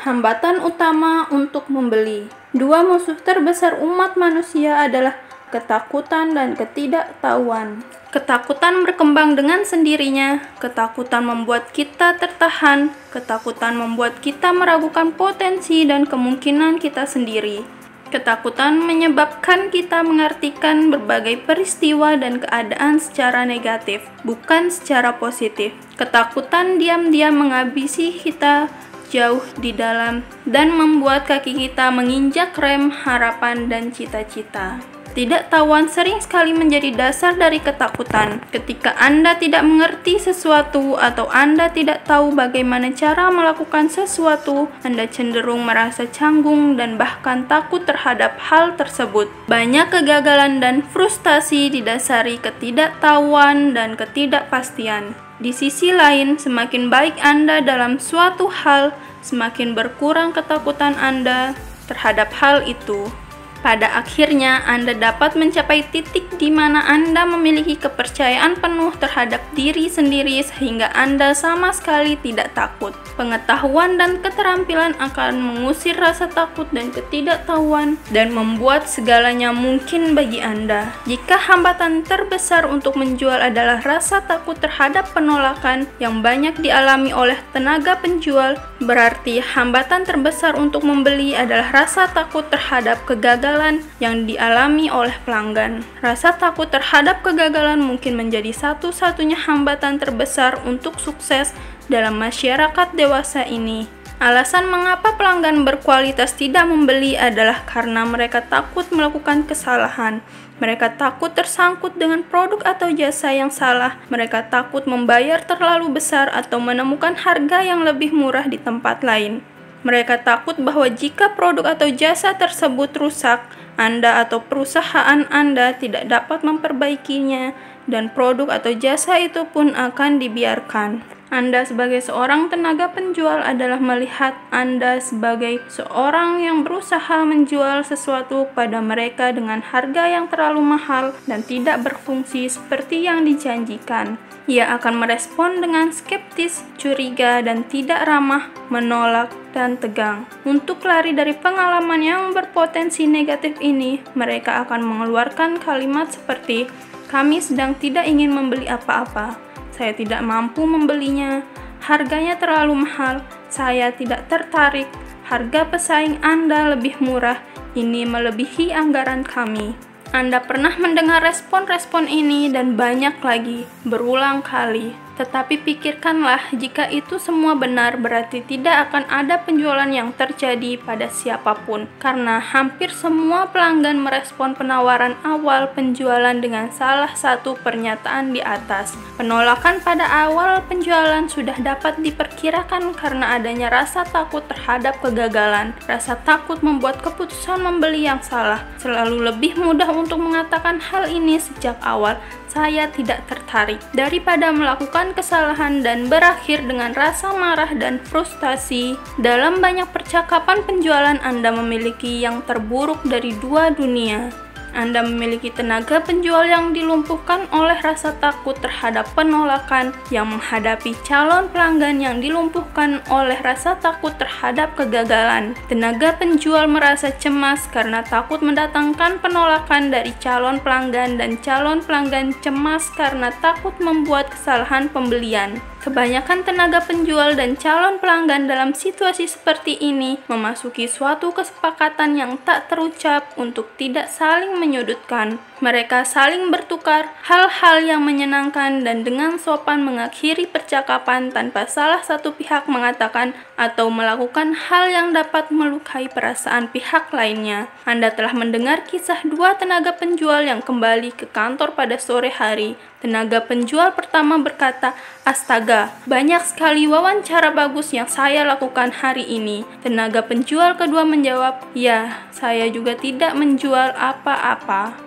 Hambatan utama untuk membeli. Dua musuh terbesar umat manusia adalah ketakutan dan ketidaktahuan. Ketakutan berkembang dengan sendirinya, ketakutan membuat kita tertahan, ketakutan membuat kita meragukan potensi dan kemungkinan kita sendiri. Ketakutan menyebabkan kita mengartikan berbagai peristiwa dan keadaan secara negatif, bukan secara positif. Ketakutan diam-diam menghabisi kita jauh di dalam dan membuat kaki kita menginjak rem harapan dan cita-cita. Ketidaktahuan sering sekali menjadi dasar dari ketakutan. Ketika Anda tidak mengerti sesuatu atau Anda tidak tahu bagaimana cara melakukan sesuatu, Anda cenderung merasa canggung dan bahkan takut terhadap hal tersebut. Banyak kegagalan dan frustasi didasari ketidaktahuan dan ketidakpastian. Di sisi lain, semakin baik Anda dalam suatu hal, semakin berkurang ketakutan Anda terhadap hal itu. Pada akhirnya, Anda dapat mencapai titik di mana Anda memiliki kepercayaan penuh terhadap diri sendiri sehingga Anda sama sekali tidak takut. Pengetahuan dan keterampilan akan mengusir rasa takut dan ketidaktahuan dan membuat segalanya mungkin bagi Anda. Jika hambatan terbesar untuk menjual adalah rasa takut terhadap penolakan yang banyak dialami oleh tenaga penjual, berarti hambatan terbesar untuk membeli adalah rasa takut terhadap kegagalan yang dialami oleh pelanggan. Rasa takut terhadap kegagalan mungkin menjadi satu-satunya hambatan terbesar untuk sukses dalam masyarakat dewasa ini. Alasan mengapa pelanggan berkualitas tidak membeli adalah karena mereka takut melakukan kesalahan. Mereka takut tersangkut dengan produk atau jasa yang salah. Mereka takut membayar terlalu besar atau menemukan harga yang lebih murah di tempat lain. Mereka takut bahwa jika produk atau jasa tersebut rusak, Anda atau perusahaan Anda tidak dapat memperbaikinya, dan produk atau jasa itu pun akan dibiarkan. Anda sebagai seorang tenaga penjual adalah melihat Anda sebagai seorang yang berusaha menjual sesuatu pada mereka dengan harga yang terlalu mahal dan tidak berfungsi seperti yang dijanjikan. Ia akan merespon dengan skeptis, curiga, dan tidak ramah, menolak, dan tegang. Untuk lari dari pengalaman yang berpotensi negatif ini, mereka akan mengeluarkan kalimat seperti, "Kami sedang tidak ingin membeli apa-apa. Saya tidak mampu membelinya. Harganya terlalu mahal. Saya tidak tertarik. Harga pesaing Anda lebih murah. Ini melebihi anggaran kami." Anda pernah mendengar respon-respon ini dan banyak lagi, berulang kali. Tetapi pikirkanlah, jika itu semua benar, berarti tidak akan ada penjualan yang terjadi pada siapapun, karena hampir semua pelanggan merespon penawaran awal penjualan dengan salah satu pernyataan di atas. Penolakan pada awal penjualan sudah dapat diperkirakan karena adanya rasa takut terhadap kegagalan. Rasa takut membuat keputusan membeli yang salah. Selalu lebih mudah untuk mengatakan hal ini sejak awal, "Saya tidak tertarik," daripada melakukan kesalahan dan berakhir dengan rasa marah dan frustasi. Dalam banyak percakapan penjualan, Anda memiliki yang terburuk dari dua dunia. Anda memiliki tenaga penjual yang dilumpuhkan oleh rasa takut terhadap penolakan, yang menghadapi calon pelanggan yang dilumpuhkan oleh rasa takut terhadap kegagalan. Tenaga penjual merasa cemas karena takut mendatangkan penolakan dari calon pelanggan, dan calon pelanggan cemas karena takut membuat kesalahan pembelian. Kebanyakan tenaga penjual dan calon pelanggan dalam situasi seperti ini memasuki suatu kesepakatan yang tak terucap untuk tidak saling menyudutkan. Mereka saling bertukar hal-hal yang menyenangkan dan dengan sopan mengakhiri percakapan tanpa salah satu pihak mengatakan atau melakukan hal yang dapat melukai perasaan pihak lainnya. Anda telah mendengar kisah dua tenaga penjual yang kembali ke kantor pada sore hari. Tenaga penjual pertama berkata, "Astaga, banyak sekali wawancara bagus yang saya lakukan hari ini." Tenaga penjual kedua menjawab, "Ya, saya juga tidak menjual apa-apa."